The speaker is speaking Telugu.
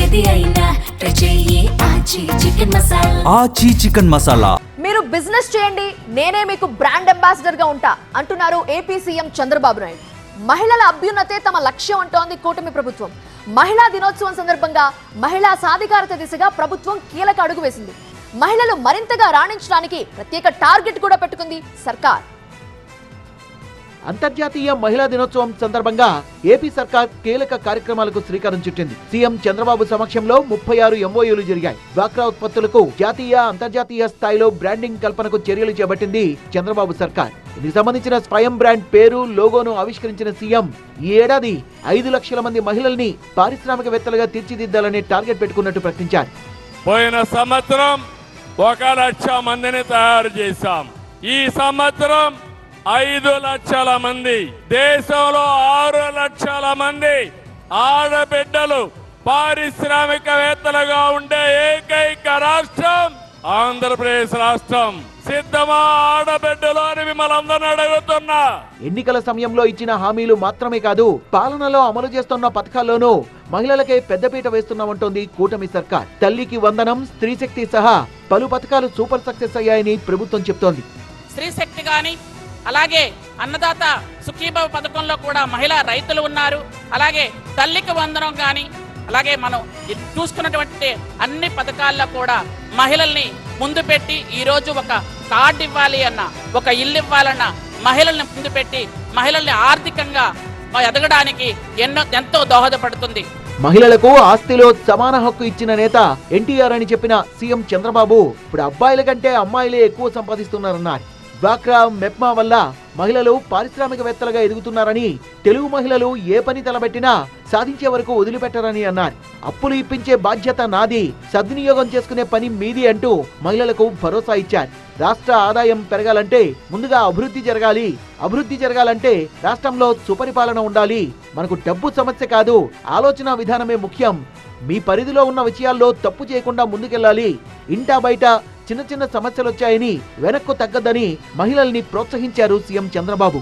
ఏది అయినా ట్రై చెయ్యి ఆచి చికెన్ మసాలా. ఆచి చికెన్ మసాలా. మీరు బిజినెస్ చేయండి, నేనే మీకు బ్రాండ్ అంబాసిడర్ గా ఉంటా అంటున్నారు ఏపీ సీఎం చంద్రబాబు నాయుడు. మహిళల అభ్యున్నతే తమ లక్ష్యం అంటోంది కూటమి ప్రభుత్వం. మహిళా దినోత్సవం సందర్భంగా మహిళా సాధికారత దిశగా ప్రభుత్వం కీలక అడుగు వేసింది. మహిళలు మరింతగా రాణించడానికి ప్రత్యేక టార్గెట్ కూడా పెట్టుకుంది సర్కార్. అంతర్జాతీయ మహిళా దినోత్సవం సందర్భంగా ఏపీ సర్కార్ కీలక కార్యక్రమాలకు శ్రీకారం చుట్టింది. సీఎం చంద్రబాబు సమక్షంలో 36 ఎంఓయూలు జరిగాయి. డ్వాక్రా ఉత్పత్తులకు జాతీయ, అంతర్జాతీయ స్థాయిలో బ్రాండింగ్ కల్పనకు చర్యలు చేపట్టింది చంద్రబాబు సర్కార్. ఇందుకు సంబంధించిన స్వయం బ్రాండ్ పేరు, లోగోను ఆవిష్కరించిన సీఎం ఈ ఏడాది 5 లక్షల మంది మహిళల్ని పారిశ్రామికవేత్తలుగా తీర్చిదిద్దాలనే టార్గెట్ పెట్టుకున్నట్టు ప్రకటించారు. పోయిన సంవత్సరం 1 లక్ష మందిని తయారు చేశాం. ఈ సంవత్సరం 5 లక్షల మంది, దేశంలో 6 లక్షల మంది ఆడబిడ్డలు పారిశ్రామికవేత్తలుగా ఉండే ఏకైక రాష్ట్రం ఆంధ్రప్రదేశ్ రాష్ట్రం. సిద్ధమా ఆడబిడ్డలు అని మిమ్మల్ని అందరినీ అడుగుతున్నా. ఎన్నికల సమయంలో ఇచ్చిన హామీలు మాత్రమే కాదు, పాలనలో అమలు చేస్తున్న పథకాల్లోనూ మహిళలకే పెద్దపీట వేస్తున్నామంటోంది కూటమి సర్కార్. తల్లికి వందనం, స్త్రీ శక్తి సహా పలు పథకాలు సూపర్ సక్సెస్ అయ్యాయని ప్రభుత్వం చెప్తోంది. స్త్రీ శక్తి గాని, అలాగే అన్నదాత సుఖీభవ పథకంలో కూడా మహిళా రైతులు ఉన్నారు. అలాగే తల్లికి వందనం కానీ, అలాగే మనం చూసుకున్నటువంటి అన్ని పథకాల్లో కూడా మహిళల్ని ముందు పెట్టి ఈరోజు ఒక కార్డు ఇవ్వాలి అన్న, ఒక ఇల్లు ఇవ్వాలన్న మహిళల్ని ముందు పెట్టి మహిళల్ని ఆర్థికంగా ఎదగడానికి ఎంతో దోహదపడుతుంది. మహిళలకు ఆస్తిలో సమాన హక్కు ఇచ్చిన నేత ఎన్టీఆర్ అని చెప్పిన సీఎం చంద్రబాబు ఇప్పుడు అబ్బాయిల కంటే అమ్మాయిలే ఎక్కువ సంపాదిస్తున్నారన్నారు. డ్వాక్రా, మెప్మా వల్ల మహిళలు పారిశ్రామికవేత్తలుగా ఎదుగుతున్నారని, తెలుగు మహిళలు ఏ పని తలబెట్టినా సాధించే వరకు వదిలిపెట్టరని అన్నారు. అప్పులు ఇప్పించే బాధ్యత నాది, సద్వినియోగం చేసుకునే పని మీది అంటూ మహిళలకు భరోసా ఇచ్చారు. రాష్ట్ర ఆదాయం పెరగాలంటే ముందుగా అభివృద్ధి జరగాలి, అభివృద్ధి జరగాలంటే రాష్ట్రంలో సుపరిపాలన ఉండాలి. మనకు డబ్బు సమస్య కాదు, ఆలోచన విధానమే ముఖ్యం. మీ పరిధిలో ఉన్న విషయాల్లో తప్పు చేయకుండా ముందుకెళ్లాలి. ఇంటా బయట చిన్న చిన్న సమస్యలు వచ్చాయని వెనక్కు తగ్గదని మహిళల్ని ప్రోత్సహించారు సీఎం చంద్రబాబు.